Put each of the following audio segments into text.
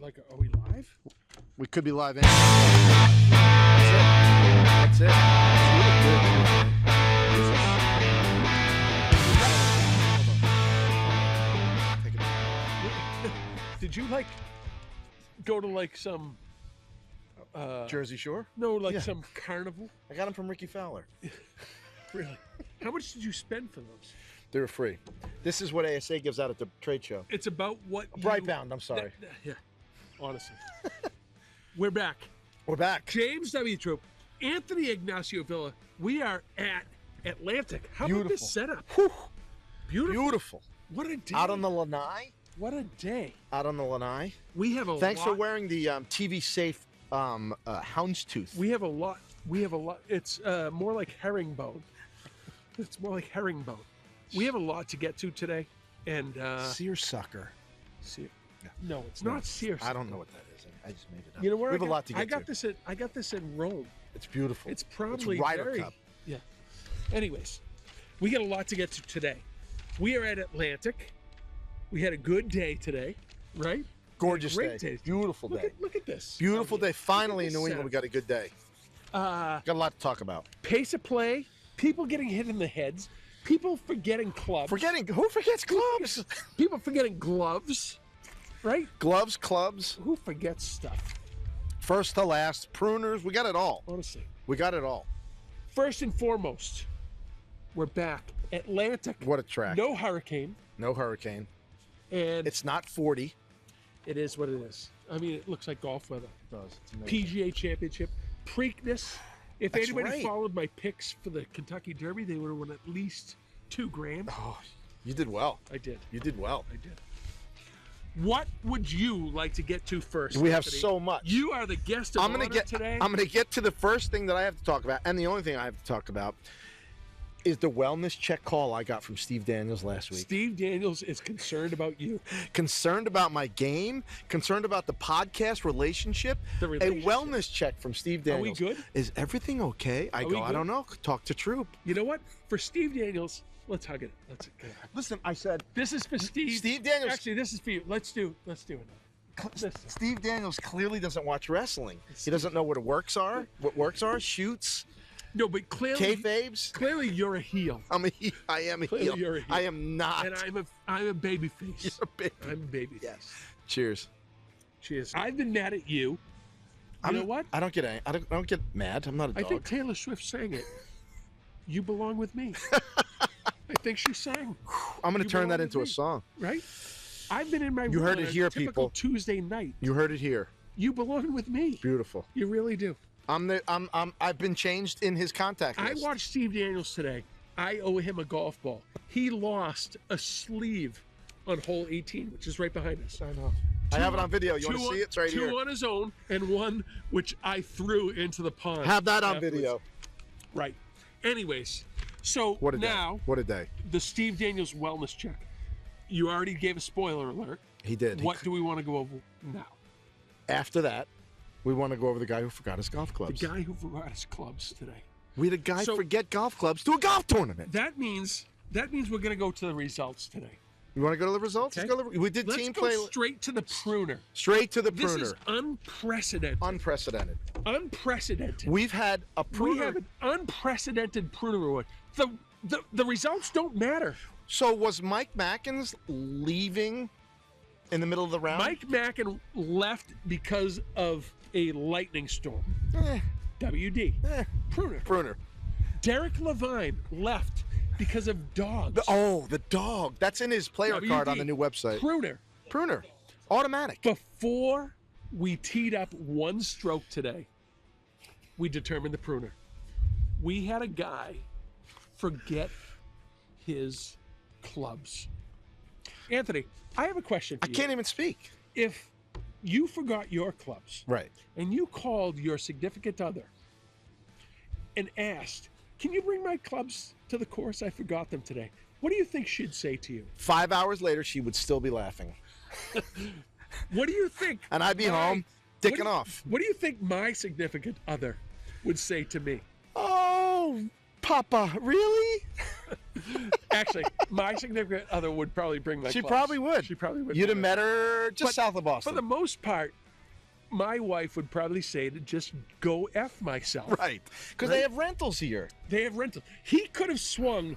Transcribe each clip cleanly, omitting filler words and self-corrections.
Like, are we live? We could be live. That's it. Did you like go to like some Jersey Shore? No, like Yeah. some carnival? I got them from Ricky Fowler. Really? How much did you spend for those? They were free. This is what ASA gives out at the trade show. It's about what Brightbound, I'm sorry. Yeah, honestly. We're back. We're back. James W. Troup, Anthony Ignacio Villa. We are at Atlantic. How about Beautiful. this setup? Whew. Beautiful. Beautiful. What a day. Out on the lanai. What a day. Out on the lanai. We have a Thanks lot. for wearing the TV safe houndstooth. We have a lot. We have a lot. It's more like herringbone. It's more like herringbone. We have a lot to get to today. And seersucker. No, it's not seersucker. I don't know what that is. I just made it up. You know where we have a lot to get I got to. this at. I got this in Rome. It's beautiful. It's probably Ryder very. Cup. Yeah. Anyways, we got a lot to get to today. We are at Atlantic. We had a good day today, right? Gorgeous Great day. day. Beautiful day. Look at this. Beautiful day. Finally in this New England, we got a good day. Got a lot to talk about. Pace of play. People getting hit in the heads. People forgetting clubs. Who forgets clubs? People forgetting gloves, right? Gloves, clubs, Who forgets stuff? first to last, pruners. We got it all. Honestly. We got it all. First and foremost, we're back. Atlantic. What a track. No hurricane. No hurricane. And It's not 40. it is what it is. I mean, it looks like golf weather. It does. It's amazing. PGA Championship. Preakness. If That's anybody right. followed my picks for the Kentucky Derby, they would have won at least $2,000. Oh, you did well. I did. You did well. I did. What would you like to get to first? We have Anthony? so much. You are the guest of I'm gonna honor get. today. I'm gonna get to the first thing that I have to talk about, and the only thing I have to talk about is the wellness check call I got from Steve Daniels last week. Steve Daniels is concerned about you. Concerned about my game, concerned about the podcast relationship. The relationship. A wellness check from Steve Are we Daniels. good? Is everything okay? I we go, I good? don't know. Talk to Troup. You know what? For Steve Daniels, let's hug it. Let's go. Listen, I said This is for Steve. Steve Daniels. Actually, this is for you. Let's do it. Steve Daniels clearly doesn't watch wrestling. He doesn't know what works are, shoots, No, but clearly, kayfabes. clearly you're a heel, I am a Clearly heel. you're a heel. I am not. and I'm a baby face. You're a baby. I'm a baby. Yes. Cheers. Cheers. I've been mad at you. You know what? I don't get angry. I don't get mad. I'm not a I dog. think Taylor Swift sang it. You belong with me. I think she sang. I'm going you to turn that belong into a with me. song. Right? I've been in my You room heard on it a here, typical people. Tuesday night. You heard it here. You belong with me. Beautiful. You really do. I've been changed in his contact I list. watched Steve Daniels today. I owe him a golf ball. He lost a sleeve on hole 18, which is right behind us. I know. I have it on video. You want to see it? It's right here. Two on his own and one which I threw into the pond. Have that on afterwards. video. Right. Anyways, so What a now day. What a day. the Steve Daniels wellness check. You already gave a spoiler alert. He did. What do we want to go over now? After that, we want to go over the guy who forgot his golf clubs. The guy who forgot his clubs today. We had a guy So- forget golf clubs to a golf tournament. That means we're going to go to the results today. You want to go to the results? Okay. Let's go. We did Let's team go play straight to the pruner. straight to the This pruner. is unprecedented. Unprecedented. Unprecedented. We've had a pruner. We have an unprecedented pruner award. The results don't matter. So was Mike Mackins leaving in the middle of the round? Mike Mackin left because of a lightning storm. Eh, WD. Pruner. pruner. Derek Levine left because of dogs. The dog. That's in his player WD. card on the new website. Pruner. Pruner. Automatic. Before we teed up one stroke today, we determined the pruner. We had a guy forget his clubs. Anthony, I have a question for I you. can't even speak. If you forgot your clubs Right. and you called your significant other and asked, can you bring my clubs to the course? I forgot them today. What do you think she'd say to you? 5 hours later, she would still be laughing. What do you think? And I'd be home dicking off. What do you think my significant other would say to me? Oh, Papa, really? Actually, my significant other would probably bring my She clubs. probably would. She probably would. You'd have bring met her just But south of Boston. For the most part, my wife would probably say to just go F myself. Right. Because they have rentals here. They have rentals. He could have swung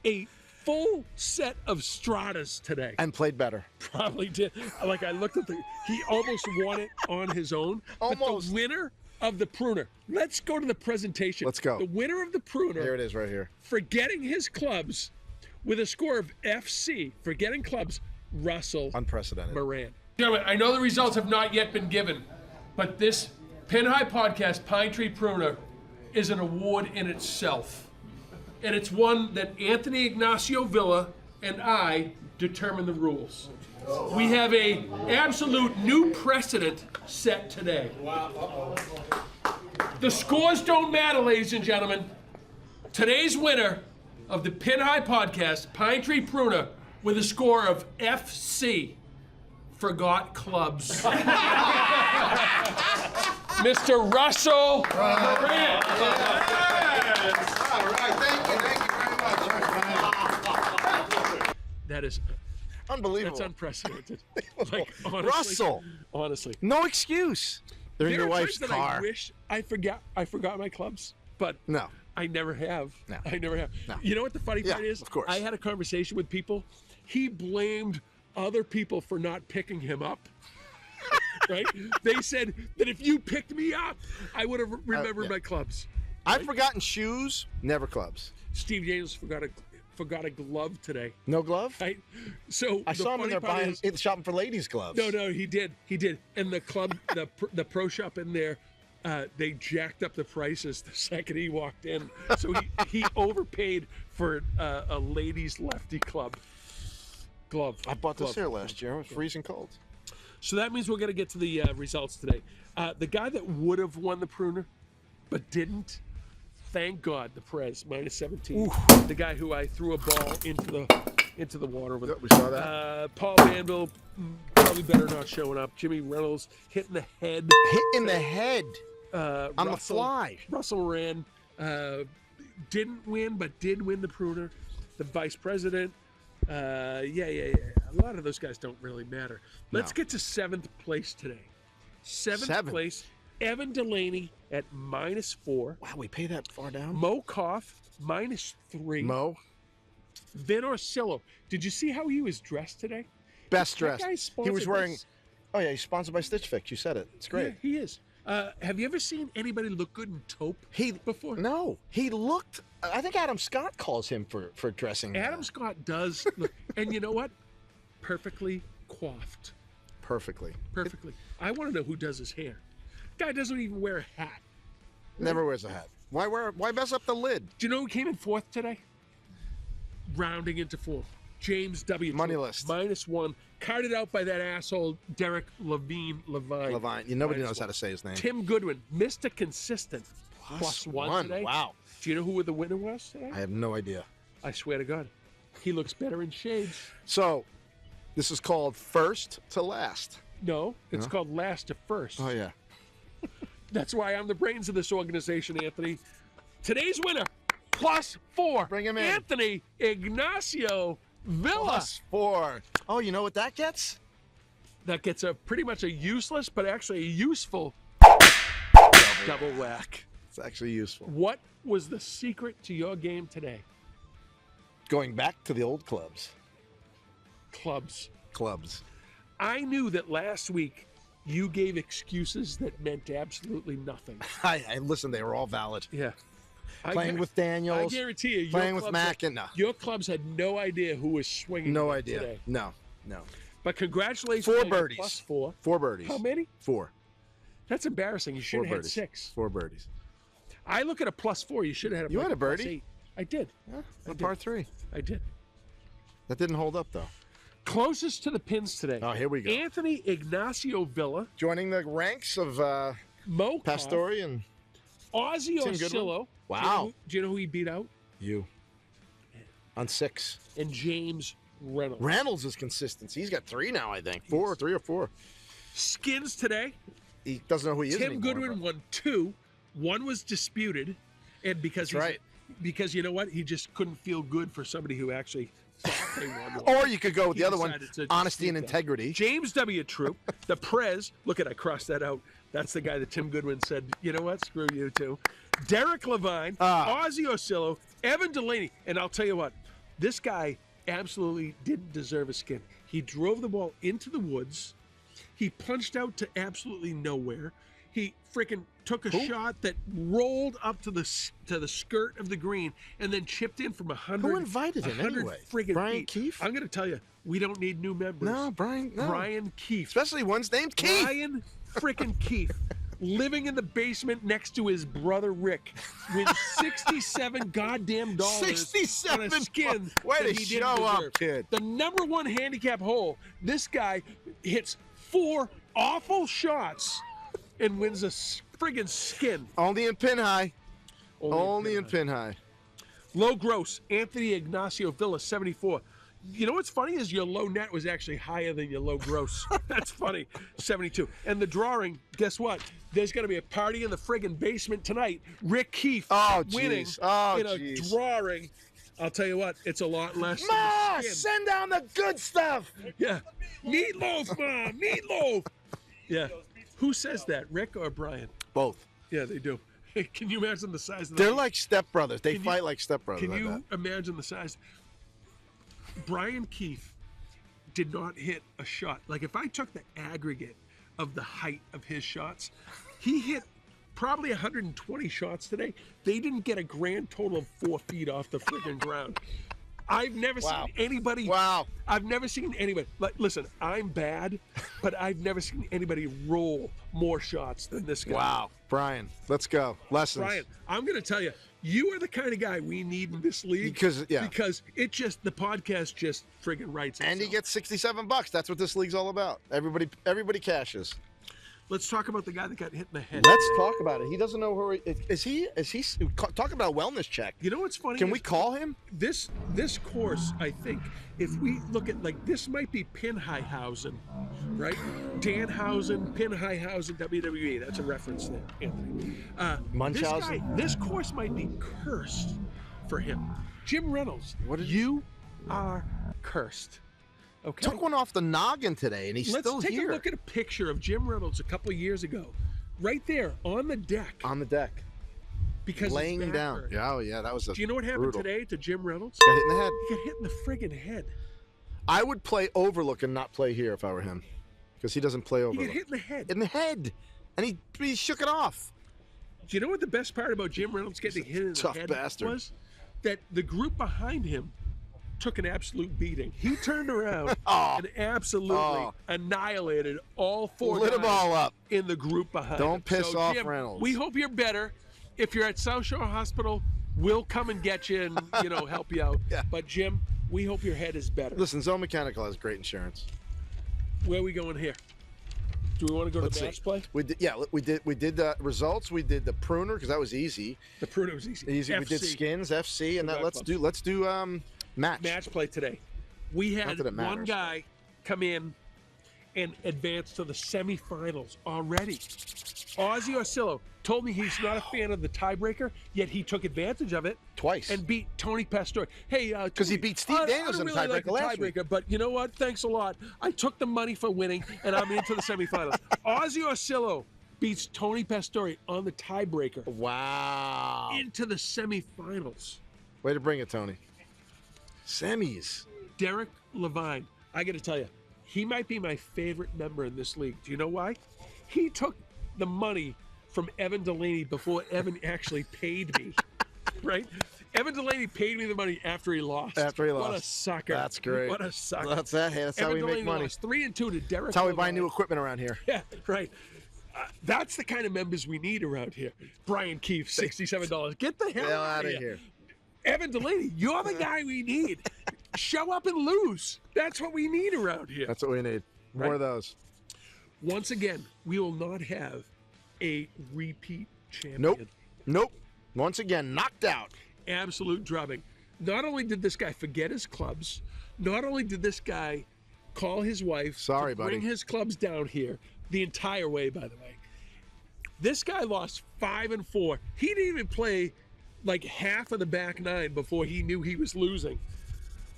a full set of Stratas today. And played better. Probably did. Like, I looked at he almost won it on his own. But Almost. the winner of the pruner. Let's go to the presentation. Let's go. The winner of the pruner. There it is right here. Forgetting his clubs with a score of FC. Forgetting clubs, Russell Unprecedented. Moran. Gentlemen, I know the results have not yet been given, but this Pin High Podcast Pine Tree Pruner is an award in itself. And it's one that Anthony Ignacio Villa and I determine the rules. We have a absolute new precedent set today. The scores don't matter, ladies and gentlemen. Today's winner of the Pin High Podcast Pine Tree Pruner with a score of FC forgot clubs. Mr. Russell Moran. All right, thank you very much. That is Unbelievable. that's unprecedented. Like, honestly, Russell. honestly, No excuse. They're in there your are wife's times that car. I wish I forgot my clubs, but No. I never have. No. I never have. No. You know what the funny Yeah, part is? of course. I had a conversation with people. He blamed other people for not picking him up. Right? They said that if you picked me up, I would have remembered yeah. my clubs. I've forgotten shoes, never clubs. Steve James forgot a glove today. No glove? Right? So I the saw him in funny there part buying, is- shopping for ladies' gloves. No, he did. And the club, the pro shop in there, they jacked up the prices the second he walked in. So he overpaid for a ladies' lefty glove. I bought this Glove. here last year. It was freezing cold. So that means we're going to get to the results today. The guy that would have won the pruner, but didn't, thank God, the Perez, minus 17. The guy who I threw a ball into the water with. We saw that. Paul Vanville, probably better not showing up. Jimmy Reynolds hitting the head. Hit in the head. On the Russell- fly. Russell Moran didn't win, but did win the pruner. The vice president. Yeah. A lot of those guys don't really matter. Let's get to 7th place today. Seventh place, Evan Delaney at -4. Wow, we pay that far down? Mo Koff, -3. Mo, Vin Orsillo. Did you see how he was dressed today? best That dressed. guy's He was sponsored wearing. this. Oh yeah, he's sponsored by Stitch Fix. You said it. It's great. Yeah, he is. Have you ever seen anybody look good in taupe before? No, he looked. I think Adam Scott calls him for dressing. Adam Scott does look, and you know what? Perfectly coiffed. Perfectly. Perfectly. I want to know who does his hair. Guy doesn't even wear a hat. Never wears a hat. Why mess up the lid? Do you know who came in 4th today? Rounding into 4th. James W. Money Troup, list. -1. Carted out by that asshole Derek Levine. Nobody knows how to say his name. Tim Goodwin, Mr. Consistent. +1 today. Wow. Do you know who the winner was today? I have no idea. I swear to God. He looks better in shades. So, this is called first to last. No, it's called last to first. Oh yeah. That's why I'm the brains of this organization, Anthony. Today's winner, +4. Bring him in. Anthony Ignacio Villa. +4. Oh, you know what that gets? That gets pretty much a useless, but actually a useful double whack. It's actually useful. What was the secret to your game today? Going back to the old clubs. Clubs. I knew that last week you gave excuses that meant absolutely nothing. I listen. They were all valid. Yeah. Playing with Daniels. I guarantee you, playing with Mackin. No. Your clubs had no idea who was swinging. No it idea. Today. No. But congratulations. 4 on your birdies. +4. 4 birdies. How many? 4. That's embarrassing. You should 4 have had birdies. 6. 4 birdies. I look at a +4. You should have had a You had a +8. birdie? I did. On par 3. I did. That didn't hold up though. Closest to the pins today. Oh, here we go. Anthony Ignacio Villa, Joining the ranks of Mo Koff, Pastore and Ozzy Tim Goodwin. Orsillo. Wow. Do you know who he beat out? you. On 6. And James Reynolds. Reynolds is consistency. He's got 3 now, I think. 4, 3 or 4. Skins today. He doesn't know who he is Tim anymore, Goodwin but- won 2. 1 was disputed, and because That's right. because you know what? He just couldn't feel good for somebody who actually thought they won one. Or you could go with the He other one, decided to honesty and sneak that. integrity. James W. Troup, the Prez. Look at, I crossed that out. That's the guy that Tim Goodwin said, you know what? Screw you too. Derek Levine, Ozzie Osillo, Evan Delaney. And I'll tell you what, this guy absolutely didn't deserve a skin. He drove the ball into the woods. He punched out to absolutely nowhere. He freaking took a shot that rolled up to the skirt of the green and then chipped in from 100. Who invited him 100 anyway? friggin' Brian feet. Keefe? I'm going to tell you, we don't need new members. No, Brian. No. Brian Keefe. Especially one's named Keith. Brian freaking Keefe, living in the basement next to his brother Rick, wins $67 goddamn dollars 67 on a skin. Way that to he didn't show up, deserve. kid. The number one handicap hole. This guy hits 4 awful shots and wins a friggin' skin. Only in pin high. Only in pin high. Low gross, Anthony Ignacio Villa, 74. You know what's funny is your low net was actually higher than your low gross. That's funny, 72. And the drawing, guess what? There's going to be a party in the friggin' basement tonight. Rick Keefe winning in a drawing. I'll tell you what, it's a lot less. Ma, than the skin. send down the good stuff. Yeah, meatloaf, Ma, meatloaf. Yeah, who says that, Rick or Brian? Both. Yeah, they do. Can you imagine the size of They're like stepbrothers. They fight like stepbrothers. Can I you bet. imagine the size? Brian Keefe did not hit a shot. Like if I took the aggregate of the height of his shots, he hit probably 120 shots today. They didn't get a grand total of 4 feet off the friggin' ground. I've never seen anybody. Wow. I've never seen anybody. Like, listen, I'm bad, but I've never seen anybody roll more shots than this guy. Wow. Brian, let's go. Lessons. Brian, I'm going to tell you, you are the kind of guy we need in this league. Because it just, the podcast just friggin' writes itself. And he gets $67. That's what this league's all about. Everybody cashes. Let's talk about the guy that got hit in the head. Let's talk about it. He doesn't know who is he talk about a wellness check. You know what's funny? Can we call him? This course, I think, if we look at, like, this might be Pinheihausen, right? Danhausen, Pinheihausen, WWE. That's a reference there, Anthony. Munchausen. This course might be cursed for him. Jim Reynolds, you are cursed. Okay. Took one off the noggin today, and he's still Let's take here. a look at a picture of Jim Reynolds a couple years ago, right there on the deck. On the deck. Because laying his back down. hurt. Yeah, oh yeah, that was Do you know what happened brutal. today to Jim Reynolds? Got hit in the head. He got hit in the friggin' head. I would play Overlook and not play here if I were him, because he doesn't play He Overlook. got hit in the head. In the head, and he shook it off. Do you know what the best part about Jim Reynolds getting hit in the tough head bastard. was? That the group behind him took an absolute beating. He turned around and absolutely annihilated all 4 Lit them guys all up. in the group behind him. Don't piss off Jim, Reynolds. We hope you're better. If you're at South Shore Hospital, we'll come and get you and help you out. Yeah. But Jim, we hope your head is better. Listen, Zone Mechanical has great insurance. Where are we going here? Do we want to go to match play? We did the results. We did the pruner because that was easy. The pruner was easy. Easy. We did FC. skins, FC, and that let's do match. Match play today. We had Not that it one matters. guy come in and advance to the semifinals already. Ozzie Osillo told me he's not a fan of the tiebreaker, yet he took advantage of it Twice. and beat Tony Pastore. Hey, Because he Tony, beat Steve Daniels I in don't the really like tiebreaker last week. tiebreaker, but you know what? Thanks a lot. I took the money for winning, and I'm into the semifinals. Ozzie Osillo beats Tony Pastore on the tiebreaker Wow. into the semifinals. Way to bring it, Tony. Semis. Derek Levine, I got to tell you, he might be my favorite member in this league. Do you know why? He took the money from Evan Delaney before Evan actually paid me, right? Evan Delaney paid me the money after he lost. After he lost. What a sucker. That's great. What a sucker. That's how Evan we Delaney make money. lost 3-2 to Derek That's how we buy Levine. new equipment around here. Yeah, right. That's the kind of members we need around here. Brian Keefe, $67. Get the hell out of here. Evan Delaney, you're the guy we need. Show up and lose. That's what we need around here. That's what we need. More Right. of those. Once again, we will not have a repeat champion. Nope. Once again, knocked out. Absolute drubbing. Not only did this guy forget his clubs, not only did this guy call his wife Sorry, to buddy. bring his clubs down here the entire way, by the way. This guy lost 5-4. He didn't even play like half of the back nine before he knew he was losing.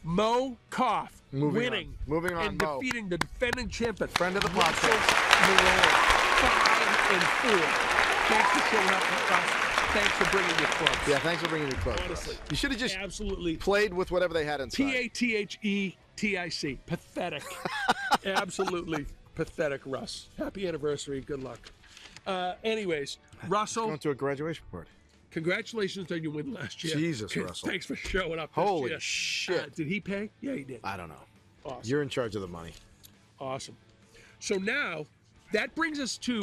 Mo Koff winning Moving on, and Mo. defeating the defending champion. Friend of the Russell podcast. Moran, 5-4. Thanks for showing up with us. Thanks for bringing your clubs. Yeah, thanks for bringing your club. Honestly, You should have just absolutely played with whatever they had inside. PATHETIC. Pathetic. Absolutely pathetic, Russ. Happy anniversary. Good luck. Anyways, Russell, Going to a graduation party. congratulations on your win last year. Jesus, Russell. Thanks for showing up this Holy year. shit. Did he pay? Yeah, he did. I don't know. Awesome. You're in charge of the money. Awesome. So now that brings us to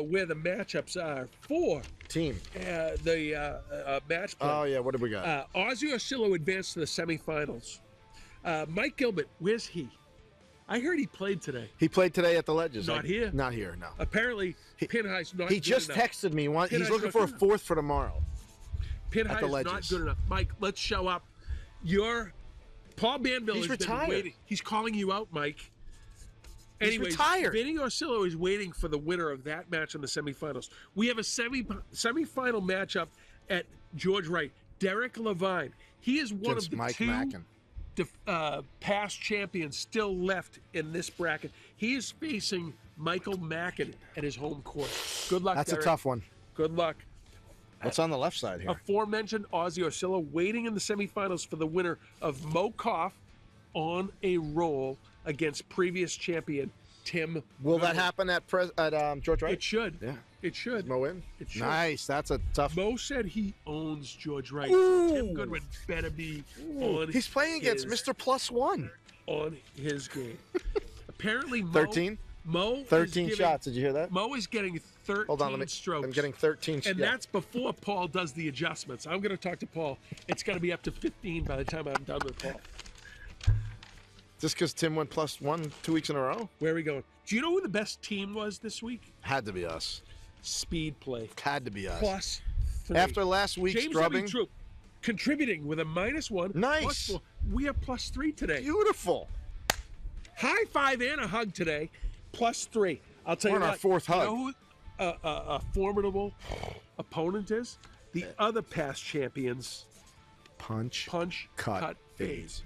where the matchups are for Team. the match play. Oh, yeah. What did we got? Ozzy Orsillo advanced to the semifinals. Mike Gilbert, where's he? I heard he played today. He played today at the Ledges. Not here? Not here, no. Apparently, Pinhei's not He good just enough. texted me. He's Pinhei's looking not for a good enough. fourth for tomorrow. Pinhei's at the not Ledges. good enough. Mike, let's show up. Paul Banville He's has been retired. waiting. He's calling you out, Mike. He's Anyways, retired. Vinny Orsillo is waiting for the winner of that match in the semifinals. We have a semifinal matchup at George Wright. Derek Levine. He is one Against of the Mike two Mackin. past champions still left in this bracket. He is facing Michael Mackin at his home court. Good luck, That's Derek. a tough one. Good luck. What's on the left side here? Aforementioned Ozzy Orsillo waiting in the semifinals for the winner of Mo Koff on a roll against previous champion Tim. Will that Goodwin. happen at George Wright? It should. Yeah. It should. Mo in? It should. Nice. That's a tough. Mo said he owns George Wright. Ooh. Tim Goodwin better be on. He's playing against his- Mr. Plus One. on his game. Apparently, Mo, 13? Mo 13 is giving, shots. Did you hear that? Mo is getting 13 Hold on. strokes. I'm getting 13 And yeah. that's before Paul does the adjustments. I'm going to talk to Paul. It's going to be up to 15 by the time I'm done with Paul. Just because Tim went plus one 2 weeks in a row? Where are we going? Do you know who the best team was this week? Had to be us. Speed play. Had to be us. Plus 3. After last week's James drubbing. W. Troup contributing with a -1. Nice. Plus 4. We have +3 today. Beautiful. High five and a hug today. +3. I'll tell We're you on what. our fourth hug. You know who a formidable opponent is? The other past champions. Punch. Cut, fades.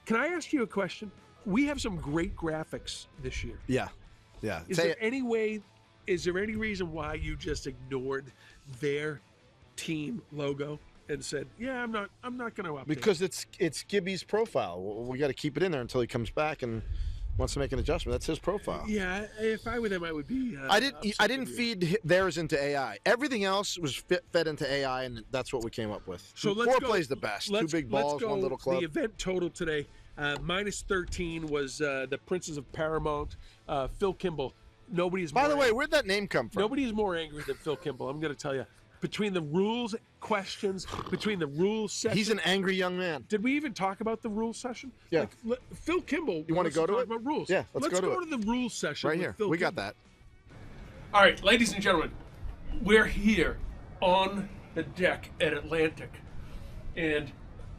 Can I ask you a question? We have some great graphics this year. Yeah. Yeah. Is there any reason why you just ignored their team logo and said, "Yeah, I'm not going to update"? Because it's Gibby's profile. We got to keep it in there until he comes back and wants to make an adjustment. That's his profile. Yeah, if I were them, I would be. I upset didn't with you. feed theirs into AI. Everything else was fed into AI, and that's what we came up with. So let's Four go. plays the best. Two Let's- big let's balls, go one little club. The event total today, -13 was the Princes of Paramount, Phil Kimball. Nobody's. By more the way, angry. where'd that name come from? Nobody is more angry than Phil Kimball. I'm going to tell you. Between the rules questions, between the rules session. He's an angry young man. Did we even talk about the rules session? Yeah. Phil Kimball. You wanna wants go to talk it? About rules. Yeah, let's go to go it. to the rules session. Right with here. Phil We got Kimball. that. All right, ladies and gentlemen, we're here on the deck at Atlantic, and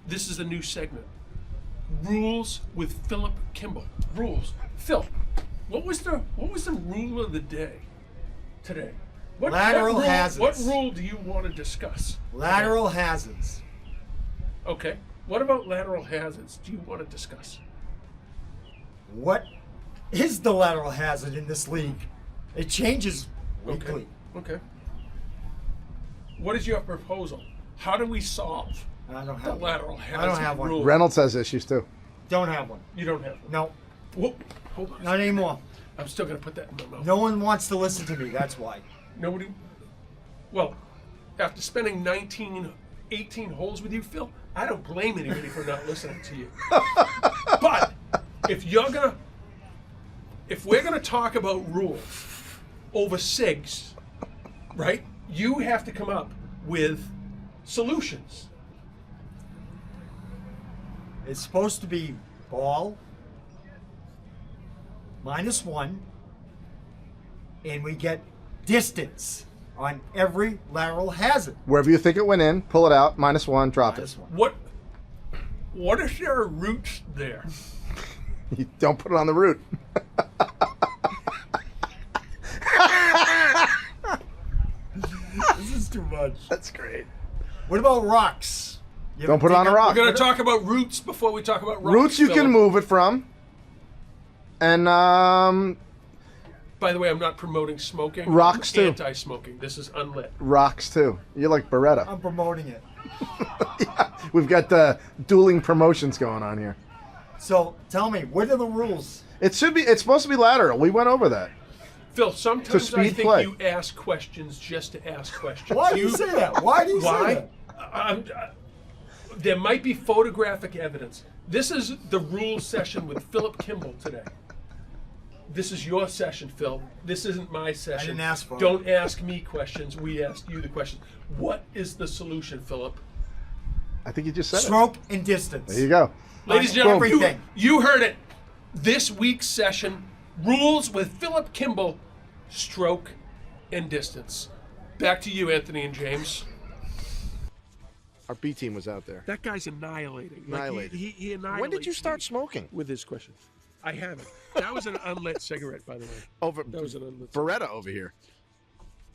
this is a new segment. Rules with Philip Kimball. Rules. Phil, what was the rule of the day today? Lateral rule, hazards. What rule do you want to discuss? Lateral hazards. Okay. What about lateral hazards do you want to discuss? What is the lateral hazard in this league? It changes Okay. weekly. Okay. What is your proposal? How do we solve I don't the have lateral one. hazard I don't have one. rule? Reynolds has issues too. Don't have one. You don't have one. No, Whoop. Hold on. not anymore. I'm still going to put that in my mouth. No one wants to listen to me. That's why. Nobody. Well, after spending 18 holes with you, Phil, I don't blame anybody for not listening to you. But if we're gonna talk about rules over SIGs, right? You have to come up with solutions. It's supposed to be ball -1, and we get distance on every lateral hazard. Wherever you think it went in, pull it out, -1, drop -1. What if there are roots there? it. You don't put it on the root. This is too much. That's great. What about rocks? You Don't ever put it on dig a up- rock. We're going to talk about roots before we talk about rocks. Roots you can Philip. move it from. And By the way, I'm not promoting smoking. Rocks, I'm too. Anti-smoking. This is unlit. rocks too. You're like Beretta. I'm promoting it. Yeah, we've got dueling promotions going on here. So tell me, what are the rules? It's supposed to be lateral. We went over that. Phil, sometimes speed I think play. you ask questions just to ask questions. Why do you say that? Why do you say Why? that? There might be photographic evidence. This is the rules session with Philip Kimball today. This is your session, Phil. This isn't my session. didn't ask for it. Don't ask me questions. We asked you the questions. What is the solution, Philip? I think you just said Stroke and distance. it. There you go. Ladies and gentlemen, Everything. you heard it. This week's session, rules with Philip Kimball, stroke and distance. Back to you, Anthony and James. Our B team was out there. That guy's annihilating. Annihilated. He annihilates. When did you start me smoking? with his question? I haven't. That was an unlit cigarette, by the way. Over That was an unlit. Beretta over here.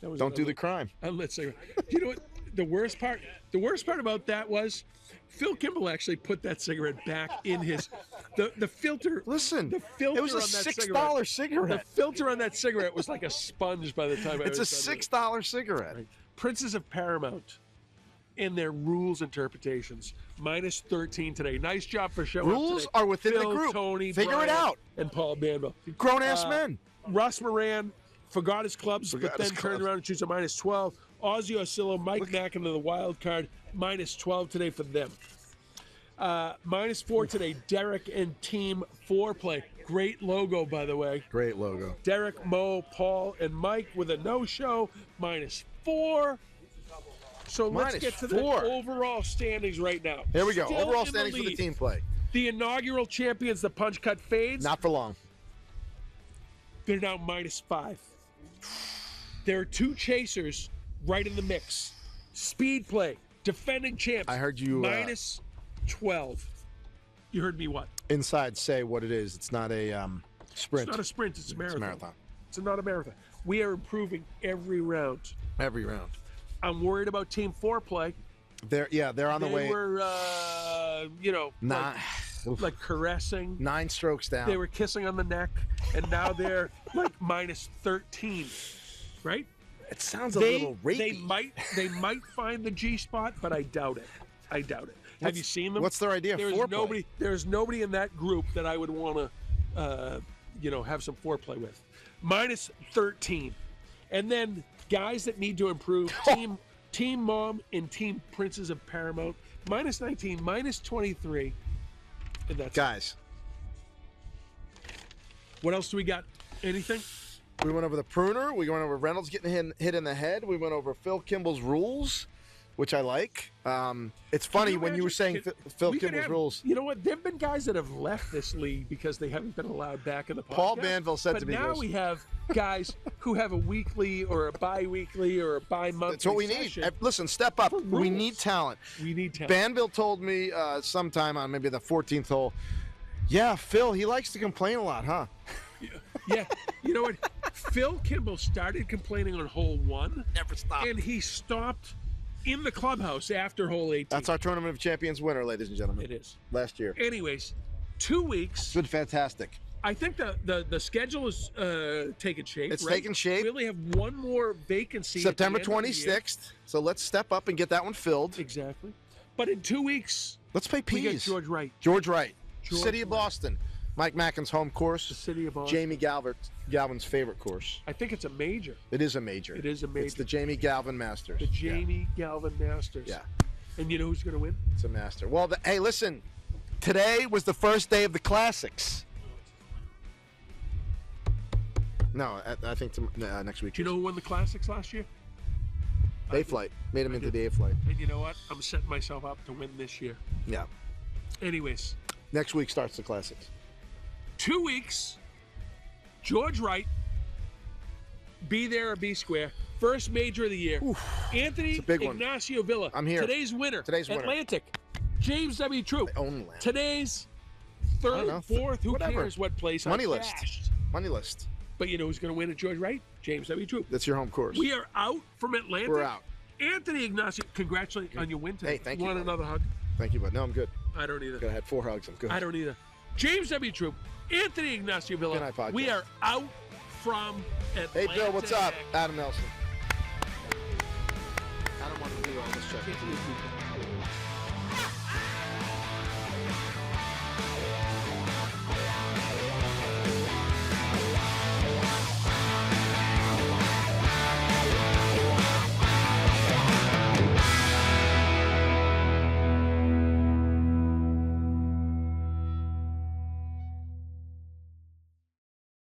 That was Don't an do the unlit- crime. Unlit cigarette. You know what? The worst part. The worst part about that was, Phil Kimball actually put that cigarette back in his. The filter. Listen, The filter it was a on that $6 The cigarette. filter on that cigarette was like a sponge by the time I It's a was done with it. $6 cigarette. Princes of Paramount in their rules interpretations. Minus 13 today. Nice job for showing up Rules today. are within the Phil, group. Tony, Figure it Brian, out. And Paul Banville. Grown ass men. Russ Moran forgot his clubs, Forgot but then his turned clubs. around and shoots a minus 12. Ozzy Oscillo, Mike Mack into the wild card. Minus 12 today for them. Minus 4 today. Derek and Team Foreplay. Great logo, by the way. Great logo. Derek, Mo, Paul, and Mike with a no-show. Minus 4. So let's Minus get to 4. the overall standings right now. Here we go. Still Overall in standings for the lead. team play. The inaugural champions, the Punch Cut Fades, Not for long. they're now minus 5. There are 2 chasers right in the mix. Speed Play, defending champs. I heard you, minus 12. You heard me what? Inside say what it is. It's not a sprint. It's not a sprint, it's a marathon. marathon. It's not a marathon. We are improving every round. Every round. I'm worried about Team Foreplay. They're on the They way. were, Nah. like caressing. 9 strokes down. They were kissing on the neck, and now they're like minus 13, right? It sounds a little rapey. They might find the G spot, but I doubt it. Have you seen them? What's their idea? Foreplay. There's nobody in that group that I would want to, have some foreplay with. Minus 13, and then guys that need to improve. Team Mom and Team Princes of Paramount. Minus 19, minus 23, and that's it. Guys, What else do we got? Anything? we went over the pruner. We went over Reynolds getting hit in the head. We went over Phil Kimball's rules, which I like. It's funny when you were saying Phil we could Kimball's have- rules. You know what? There have been guys that have left this league because they haven't been allowed back in the podcast. Paul Banville said but to me now this. we have guys who have a weekly or a bi-weekly or a bi-monthly That's what we need. session. Listen, step up. For We rules. need talent. We need talent. Banville told me sometime on maybe the 14th hole, yeah, Phil, he likes to complain a lot, huh? Yeah. You know what? Phil Kimball started complaining on hole 1. Never stop. And he stopped in the clubhouse after hole 18. That's our Tournament of Champions winner, ladies and gentlemen. It is. Last year. Anyways, 2 weeks. It's been fantastic. I think the schedule is taking shape. It's right? taking shape. We only have one more vacancy. at the September end of the year. 26th. So let's step up and get that one filled. Exactly. But in 2 weeks, Let's play we get peas. George Wright, George Wright. George City of Wright. Boston. Mike Mackin's home the course. city of Boston. Jamie Galvin's favorite course. I think it's a major. It is a major. It is a major. It's the Jamie Galvin Masters. The Jamie Galvin Masters. Yeah. And you know who's going to win? It's a master. Well, hey, listen. Today was the first day of the classics. No, I think next week. Do you know who won the Classics last year? Day flight. Made him into the A flight. And you know what? I'm setting myself up to win this year. Yeah. Anyways, Next week starts the classics. 2 weeks, George Wright, be there or be square. First major of the year. Anthony It's a big one. Ignacio Villa. I'm here. Today's winner. Today's winner. Atlantic. James W. Troup. I own land. Today's I don't third, know. fourth, who Whatever. cares what place? Money I list. cashed. Money list. But you know who's going to win at George Wright? James W. Troup. That's your home course. We are out from Atlantic. We're out. Anthony Ignacio, congratulations on your win today. Hey, thank you, Want buddy. another hug? Thank you, bud. No, I'm good. I don't either. Good. I had 4 hugs. I'm good. I don't either. James W. Troup, Anthony Ignacio Villa. Good night, podcast. We are out from Atlanta. Hey, Bill, what's up? Adam Nelson. I don't want to do all this check.